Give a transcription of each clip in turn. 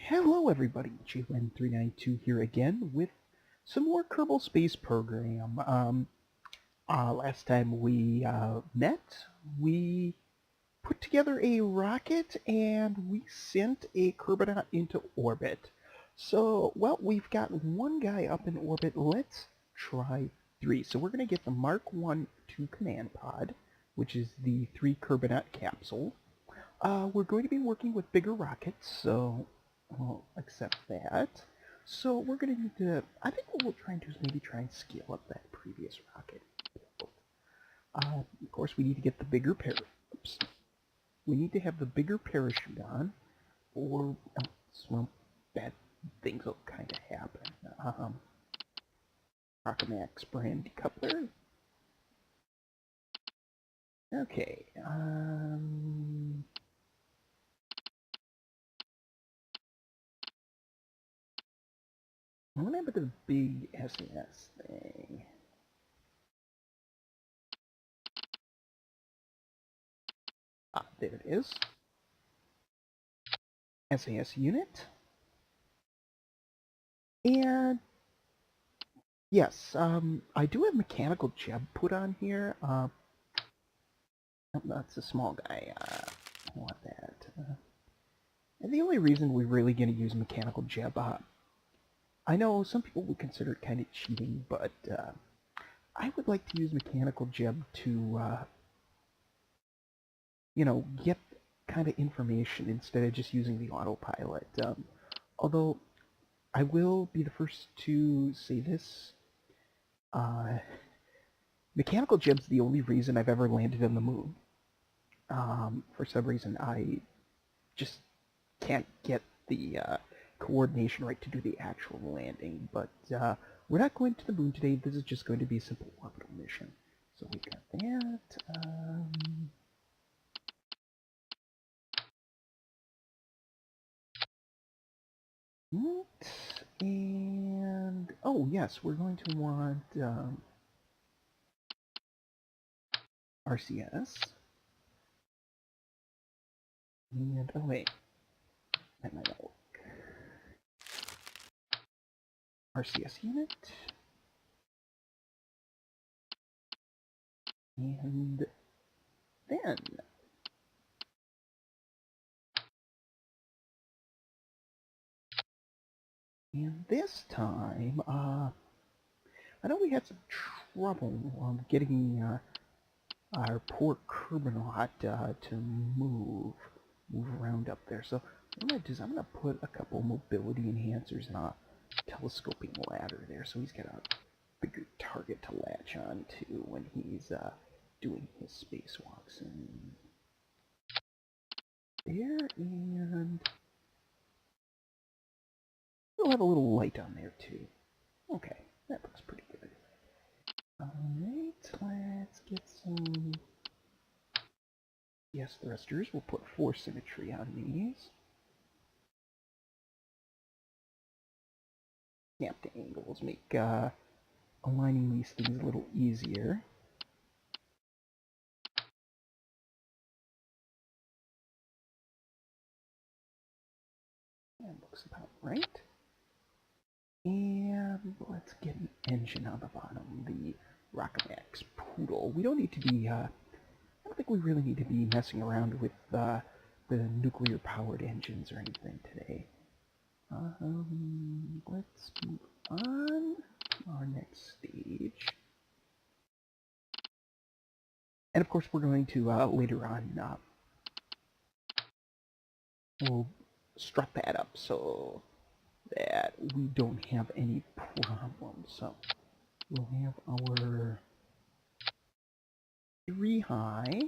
Hello everybody, Jwend392 here again with some more Kerbal Space Program. Last time we met, we put together a rocket and we sent a Kerbinaut into orbit. So, well, we've got one guy up in orbit. Let's try three. So we're going to get the Mark 1-2 command pod, which is the 3 Kerbinaut capsule. We're going to be working with bigger rockets, so we'll accept that. So we're going to need to, I think what we'll try and do is maybe try and scale up that previous rocket. Of course, we need to get the bigger we need to have the bigger parachute on, or well, bad things will kind of happen. Rockamax brand decoupler. Okay. What happened to the big SAS thing? Ah, there it is. SAS unit. And yes, I do have mechanical jeb put on here. That's a small guy. I want that. And the only reason we're really going to use mechanical jeb, I know some people would consider it kind of cheating, but I would like to use mechanical jeb to, get kind of information instead of just using the autopilot. Although I will be the first to say this. Mechanical jeb's the only reason I've ever landed on the moon. For some reason, I just can't get the coordination right to do the actual landing. But we're not going to the moon today. This is just going to be a simple orbital mission. So we got that. And oh yes, we're going to want RCS. And oh wait, that might not work. RCS unit. And then and this time, I know we had some trouble getting our poor Kerbinaut to move around up there. So what I'm going to do is I'm going to put a couple mobility enhancers and a telescoping ladder there, so he's got a bigger target to latch on to when he's doing his spacewalks. And there, and we'll have a little light on there too. Okay, that looks pretty good. Alright, let's get some thrusters. We'll put force symmetry on these. Snap to angles, make aligning these things a little easier. That looks about right. And let's get an engine on the bottom, the Rockamax Poodle. We don't need to be, I don't think we really need to be messing around with the nuclear-powered engines or anything today. Let's move on to our next stage. And of course we're going to, later on, we'll strut that up so that we don't have any problems. So we'll have our 3 high.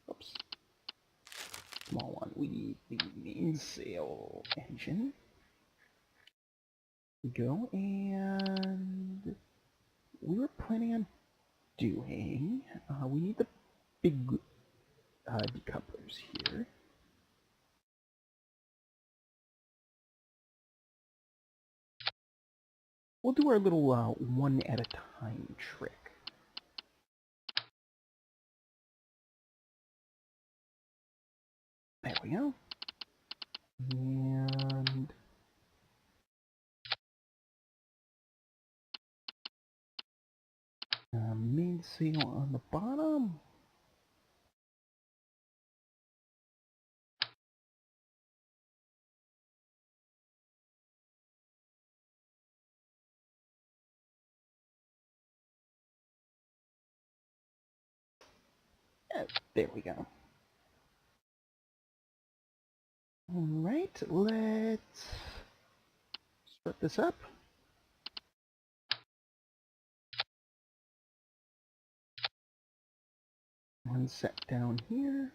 Oops. Small one. We need the mainsail engine. We go, and we were planning on doing. We need the big decouplers here. We'll do our little one at a time trick. There we go. And main sail on the bottom. There we go. Alright, let's start this up. One set down here.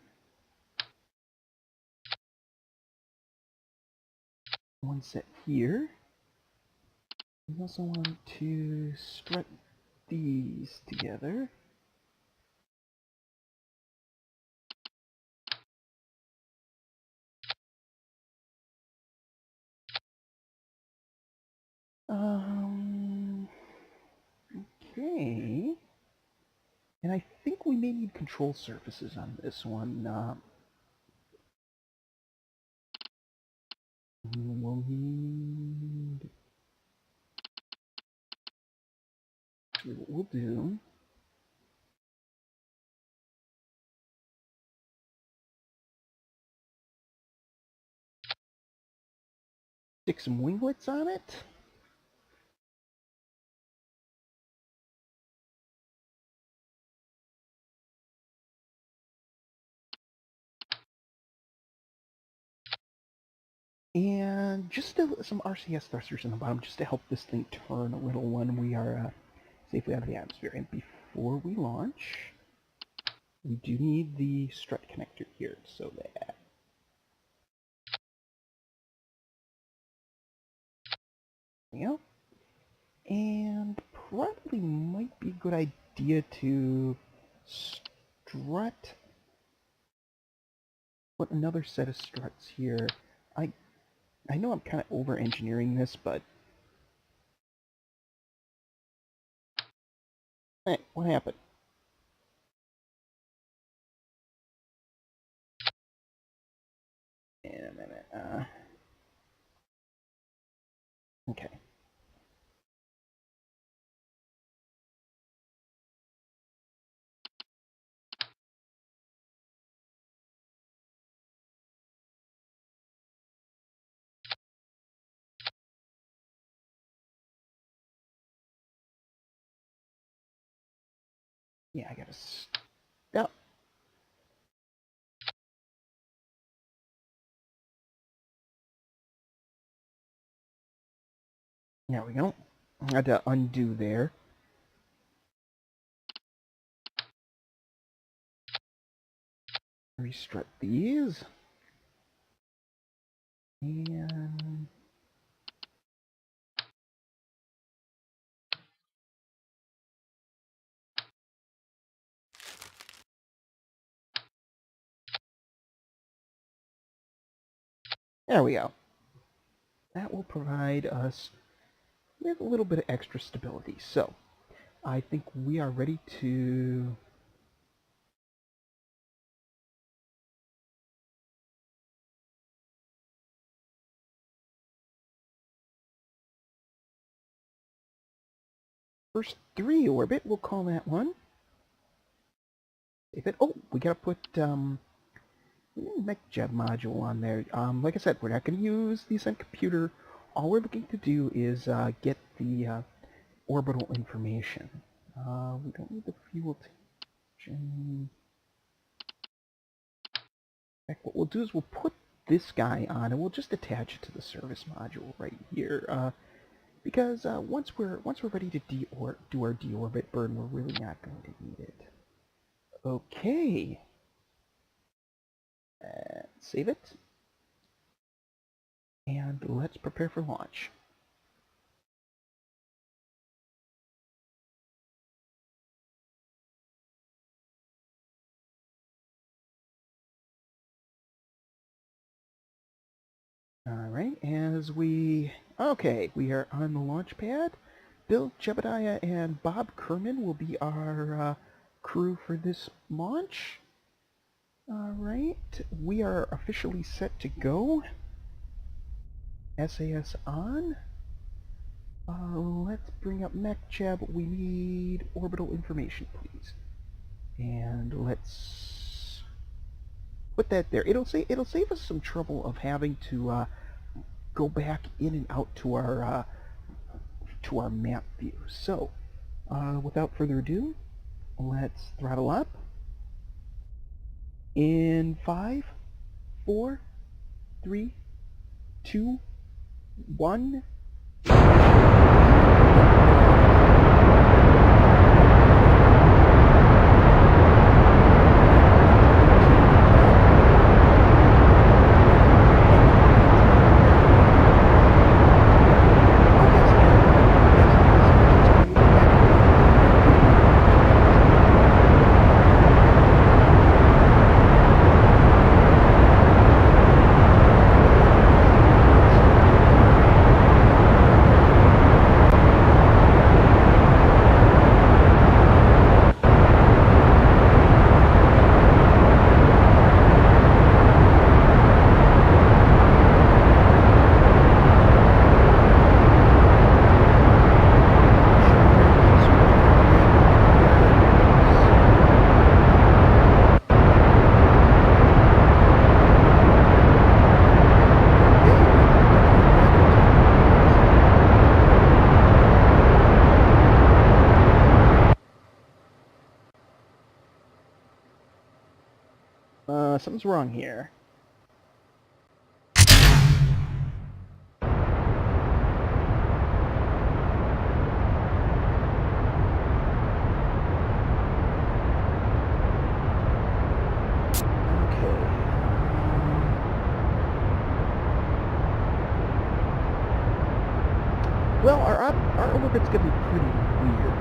One set here. We also want to strut these together. Okay. And I think we may need control surfaces on this one. We'll need... Actually, what we'll do... Stick some winglets on it. And just some RCS thrusters in the bottom just to help this thing turn a little when we are safely out of the atmosphere. And before we launch, we do need the strut connector here, so that... There we go. And probably might be a good idea to strut... Put another set of struts here. I know I'm kind of over-engineering this, but... Hey, what happened? Wait a minute, okay. Yeah, I gotta stop. There we go. I had to undo there. Restrut these. And... There we go. That will provide us with a little bit of extra stability. So, I think we are ready to... First 3 orbit, we'll call that one. Save it. Oh, we gotta put MechJeb module on there. Like I said, we're not going to use the ascent computer. All we're looking to do is get the orbital information. We don't need the fuel tank. In fact, what we'll do is we'll put this guy on, and we'll just attach it to the service module right here. Because once we're ready to do our deorbit burn, we're really not going to need it. Okay. Save it. And let's prepare for launch. Alright, okay, we are on the launch pad. Bill, Jebediah, and Bob Kerman will be our crew for this launch. Alright, we are officially set to go. SAS on. Let's bring up MacJab. We need orbital information, please. And let's put that there. It'll save us some trouble of having to go back in and out to our map view. So, without further ado, let's throttle up. In 5, 4, 3, 2, 1. Something's wrong here. Well, our orbit's gonna be pretty weird.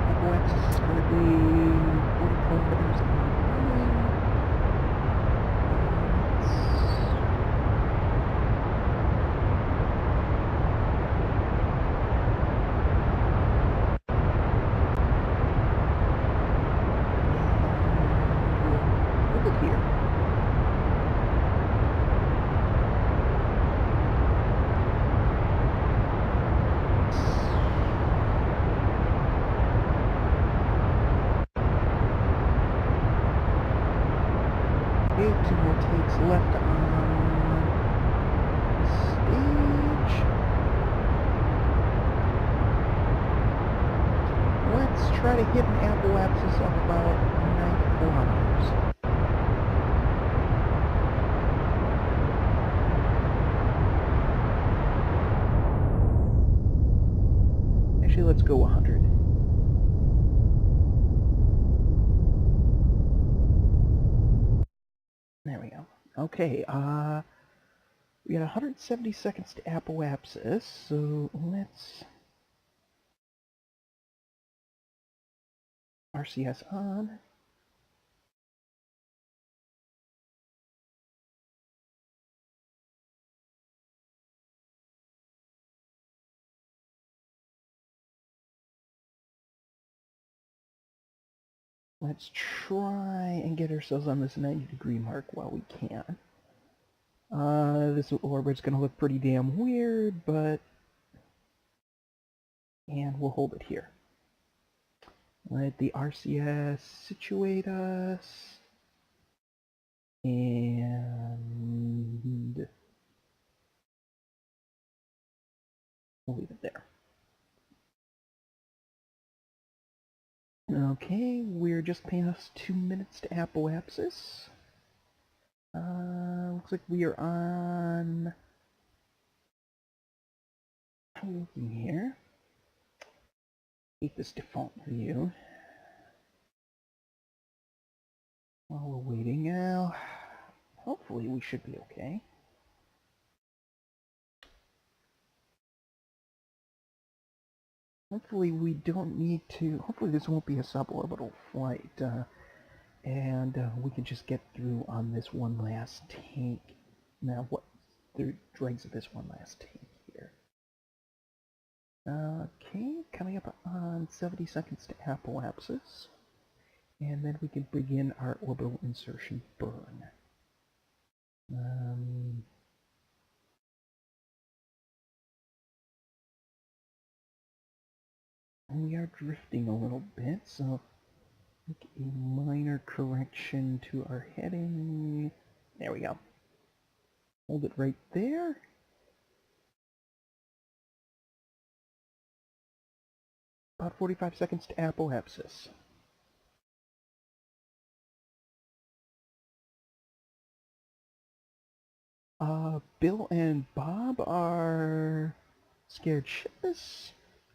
Apple axis is currently 40 kilometers away. We'll orbit here. Okay, 2 more takes left on the stage. Let's try to hit an apoapsis of about 90 kilometers. Actually, let's go 100. There we go. Okay, we got 170 seconds to apoapsis, so let's RCS on. Let's try and get ourselves on this 90-degree mark while we can. This orbit's gonna look pretty damn weird, but... And we'll hold it here. Let the RCS situate us. And... we'll leave it there. Okay, we're just past 2 minutes to apoapsis. Looks like we are on... looking here. Keep this default view. While we're waiting now, hopefully we should be okay. Hopefully we don't need to, hopefully this won't be a suborbital flight, and we can just get through on this one last tank. Now, what the dregs of this one last tank here. Okay, coming up on 70 seconds to apoapsis. And then we can begin our orbital insertion burn. We are drifting a little bit, so make a minor correction to our heading. There we go. Hold it right there. About 45 seconds to apoapsis. Bill and Bob are scared shitless.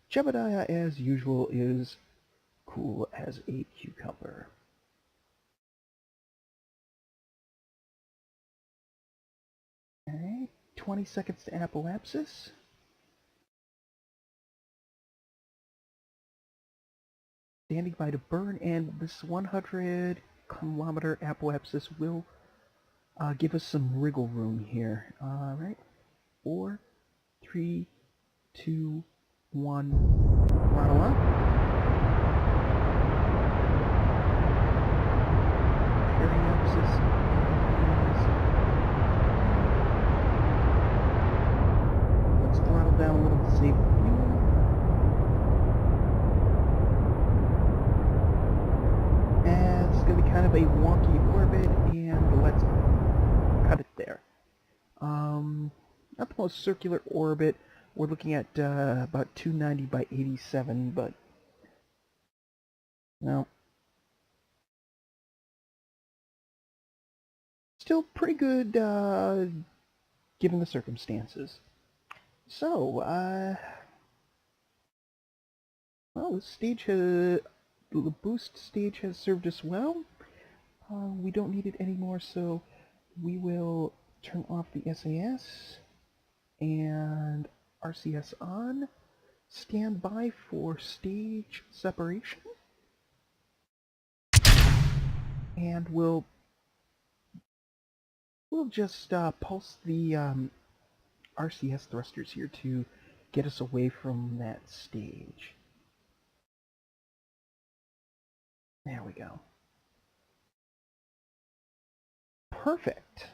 Jebediah, as usual, is cool as a cucumber. Alright, 20 seconds to apoapsis. Standing by to burn, and this 100-kilometer apoapsis will give us some wriggle room here. Alright, 4, 3, 2, 1, throttle up. Periapsis is... Let's throttle down a little to save fuel. And it's going to be kind of a wonky orbit, and let's cut it there. Not the most circular orbit. We're looking at about 290 by 87, but no. Still pretty good given the circumstances. So, well, the boost stage has served us well. We don't need it anymore, so we will turn off the SAS and RCS on. Stand by for stage separation. And we'll just pulse the RCS thrusters here to get us away from that stage. There we go. Perfect.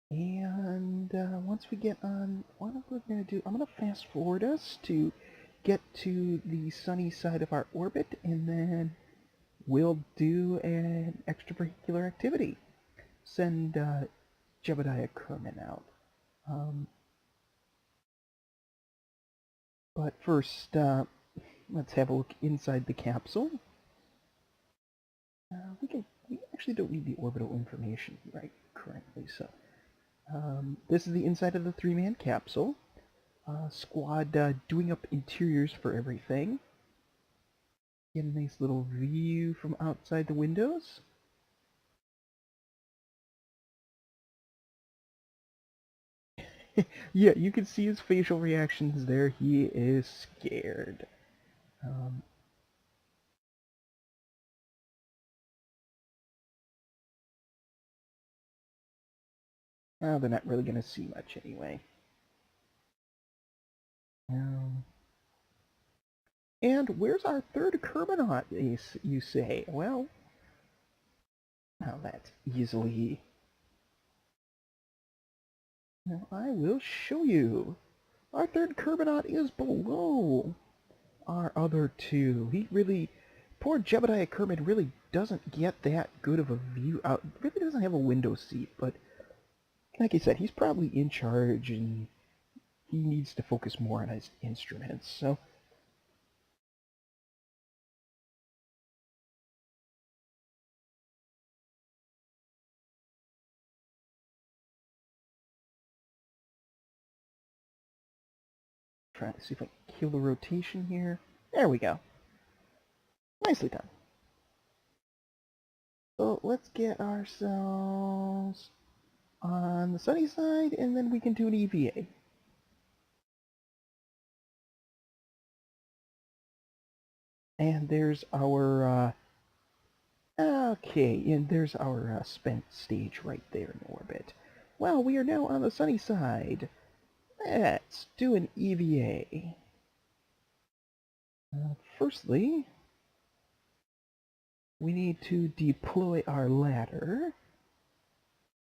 And once we get on, what we're going to do, I'm going to fast forward us to get to the sunny side of our orbit, and then we'll do an extravehicular activity. Send Jebediah Kerbinaut. But first, let's have a look inside the capsule. We actually don't need the orbital information right currently, so this is the inside of the 3-man capsule. Squad doing up interiors for everything. Get a nice little view from outside the windows. Yeah, you can see his facial reactions there. He is scared. Well, they're not really going to see much anyway. And where's our third Kerbinaut, you say? Well, now that's easily... Now I will show you. Our third Kerbinaut is below our other two. He really... Poor Jebediah Kermit really doesn't get that good of a view out. Really doesn't have a window seat, but like I said, he's probably in charge and he needs to focus more on his instruments, so... Trying to see if I can kill the rotation here. There we go. Nicely done. So let's get ourselves on the sunny side, and then we can do an EVA. And there's our, okay, and there's our spent stage right there in orbit. Well, we are now on the sunny side. Let's do an EVA. Firstly, we need to deploy our ladder.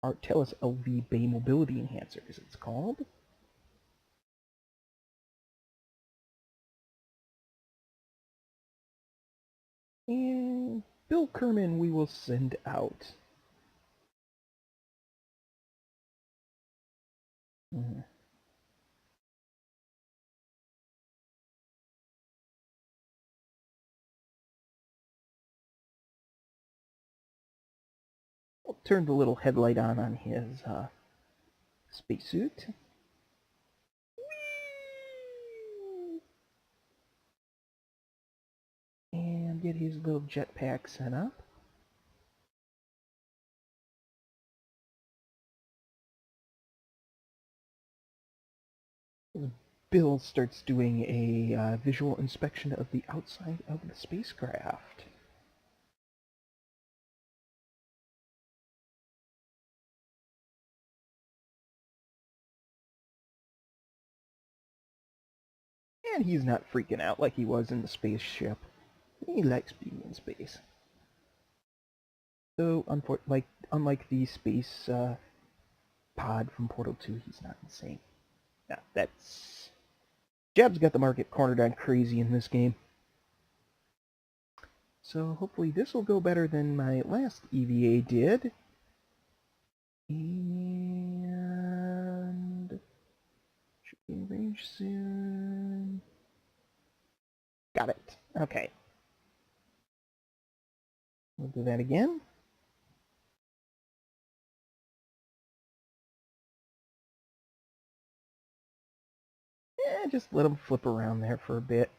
Our TELUS LV Bay Mobility Enhancer, as it's called. And Bill Kerman we will send out. I'll turn the little headlight on his spacesuit. And get his little jetpack set up. Bill starts doing a visual inspection of the outside of the spacecraft. And he's not freaking out like he was in the spaceship. He likes being in space. So, unlike the space pod from Portal 2, he's not insane. Now, that's... Jab's got the market cornered on crazy in this game. So hopefully this will go better than my last EVA did. And... should be in range soon. Got it. Okay. We'll do that again. Just let him flip around there for a bit.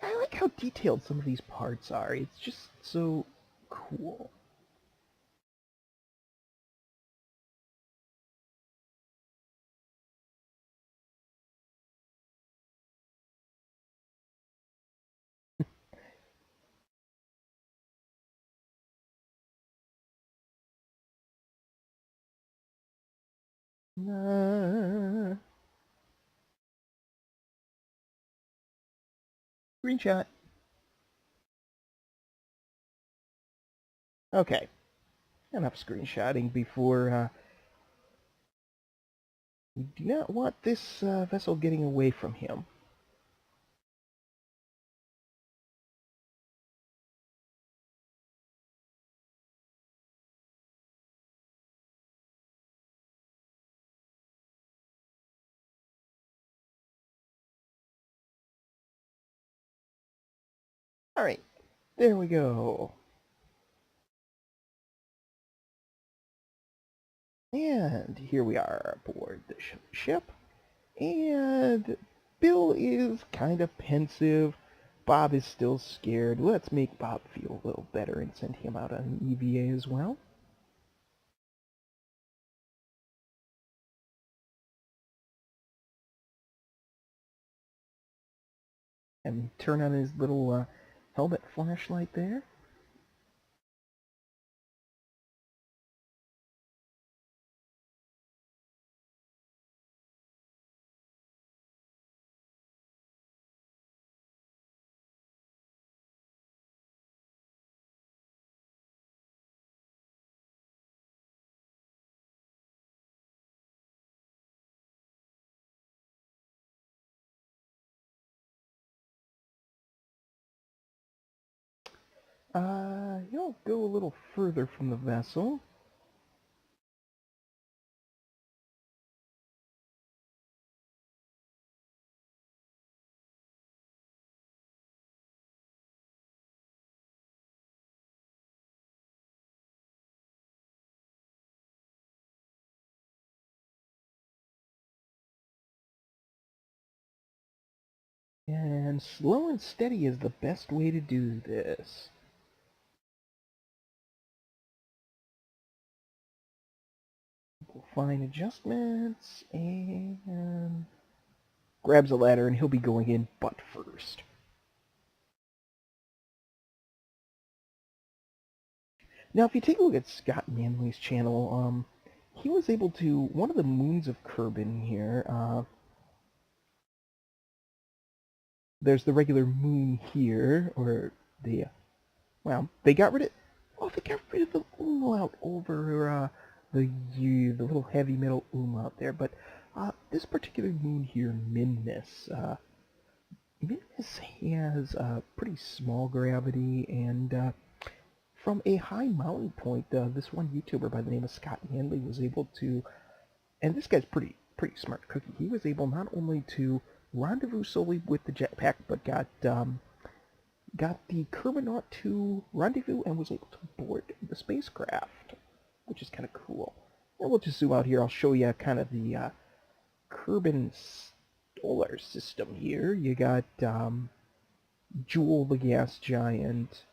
I like how detailed some of these parts are. It's just so cool. Screenshot. Okay. Enough screenshotting before... we do not want this vessel getting away from him. Alright, there we go. And here we are aboard the ship. And Bill is kind of pensive. Bob is still scared. Let's make Bob feel a little better and send him out on an EVA as well. And turn on his little helmet flashlight there. He'll go a little further from the vessel. And slow and steady is the best way to do this. Fine adjustments, and grabs a ladder, and he'll be going in butt first. Now, if you take a look at Scott Manley's channel, he was able to, one of the moons of Kerbin here, there's the regular moon here, or the, well, they got rid of the umlaut over the little heavy metal umlaut there, but this particular moon here, Minmus, Minmus has pretty small gravity, and from a high mountain point, this one YouTuber by the name of Scott Manley was able to, and this guy's pretty smart cookie. He was able not only to rendezvous solely with the jetpack, but got the Kerbinaut to rendezvous and was able to board the spacecraft, which is kind of cool. And we'll just zoom out here. I'll show you kind of the Kerbin solar system here. You got Jewel, the gas giant,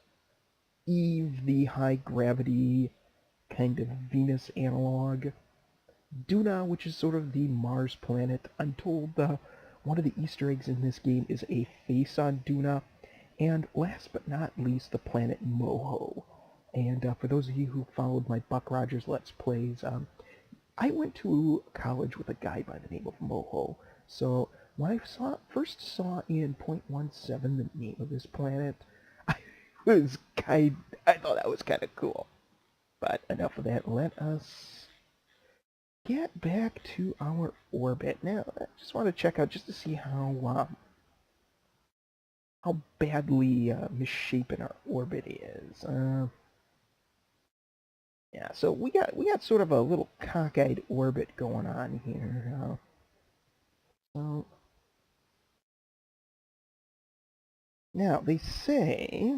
Eve, the high gravity kind of Venus analog, Duna, which is sort of the Mars planet. I'm told one of the Easter eggs in this game is a face on Duna. And last but not least, the planet Moho. And for those of you who followed my Buck Rogers Let's Plays, I went to college with a guy by the name of Moho. So when I first saw in .17 the name of this planet, I thought that was kind of cool. But enough of that. Let us get back to our orbit. Now, I just want to check out just to see how badly misshapen our orbit is. Yeah, so we got sort of a little cockeyed orbit going on here. So now they say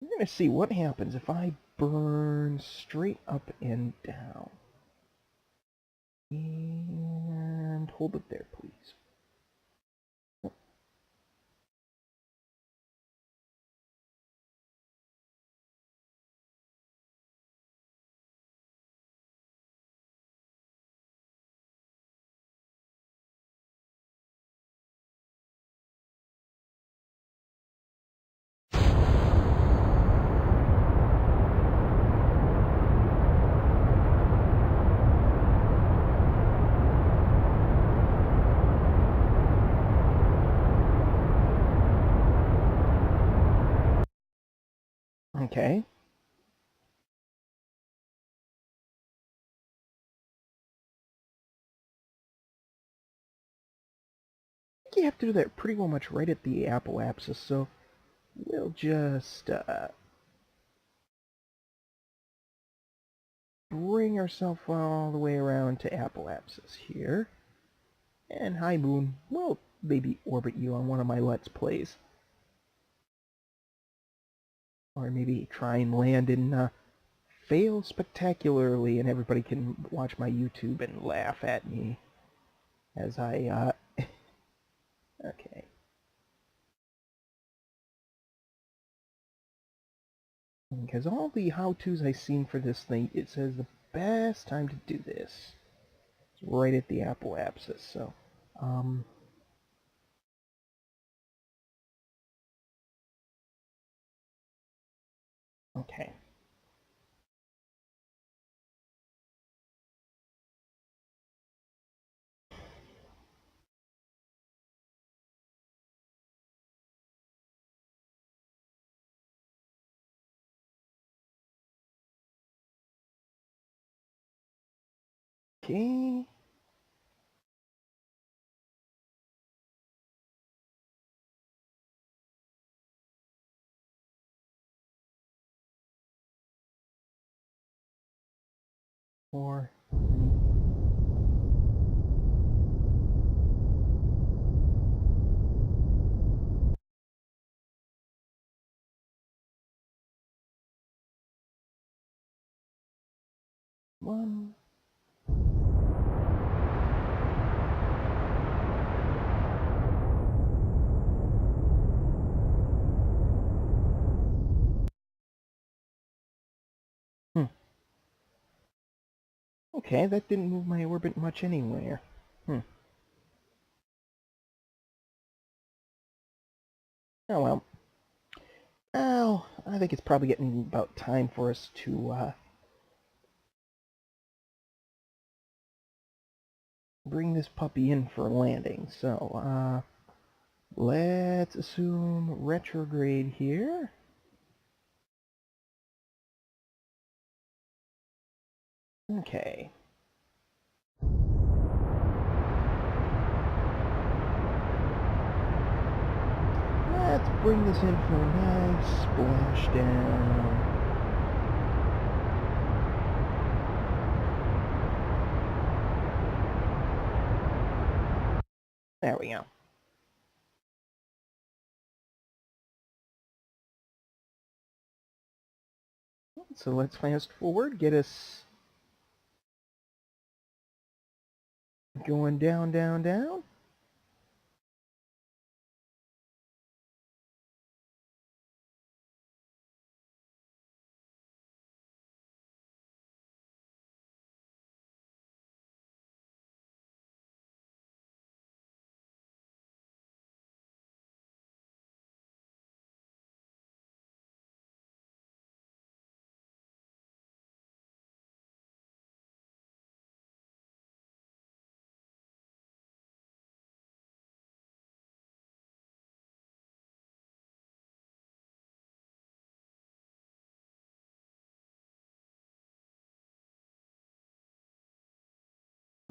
we're gonna see what happens if I burn straight up and down. And hold it there, please. Okay. I think you have to do that pretty well much right at the apoapsis, so we'll just bring ourselves all the way around to apoapsis here. And hi, Moon. We'll maybe orbit you on one of my Let's Plays. Or maybe try and land and fail spectacularly, and everybody can watch my YouTube and laugh at me as I, okay. Because all the how-tos I've seen for this thing, it says the best time to do this is right at the apoapsis, so, okay. Okay. Four. One. Okay, that didn't move my orbit much anywhere. Oh well. Oh, I think it's probably getting about time for us to bring this puppy in for landing. So, let's assume retrograde here. Okay. Let's bring this in for a nice splashdown. There we go. So let's fast forward, get us going down, down, down.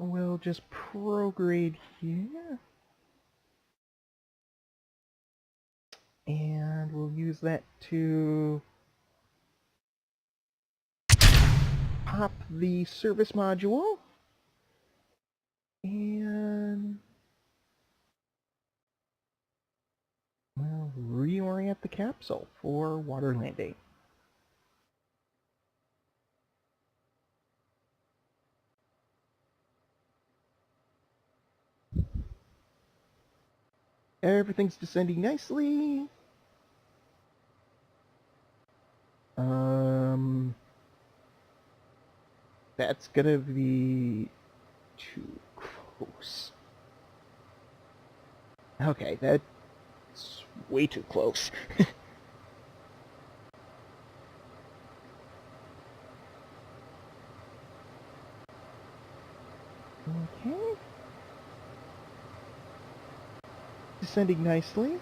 We'll just prograde here. And we'll use that to pop the service module. And we'll reorient the capsule for water landing. Everything's descending nicely. That's gonna be too close. Okay, that's way too close. Okay. Descending nicely.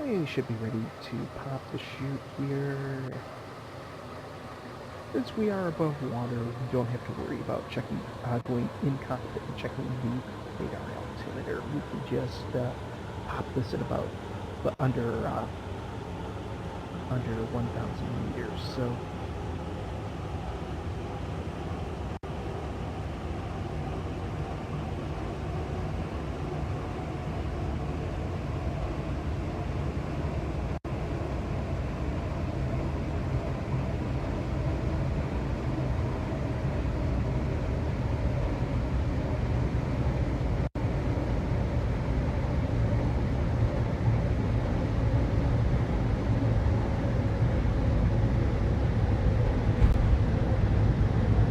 We should be ready to pop the chute here. Since we are above water, we don't have to worry about checking, going in cockpit and checking the radar altimeter. We can just pop this at about under 1,000 meters. So.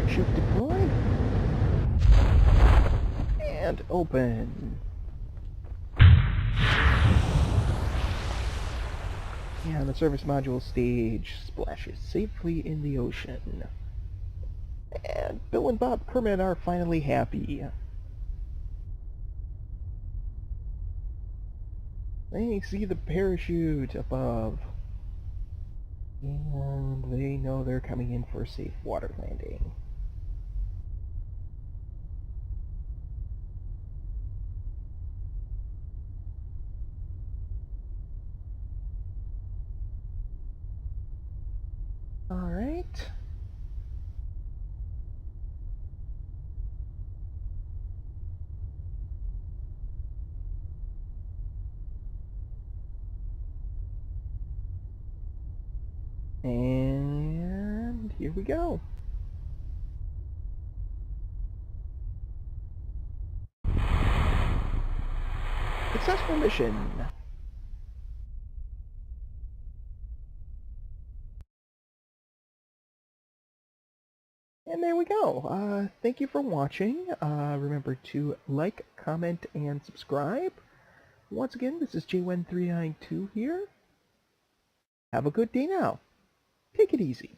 Chute deployed. And open. And the service module stage splashes safely in the ocean. And Bill and Bob Kermit are finally happy. They see the parachute above. And they know they're coming in for a safe water landing. Alright. And here we go. Successful final mission. And there we go. Thank you for watching. Remember to like, comment, and subscribe. Once again, this is Jwend392 here. Have a good day now. Take it easy.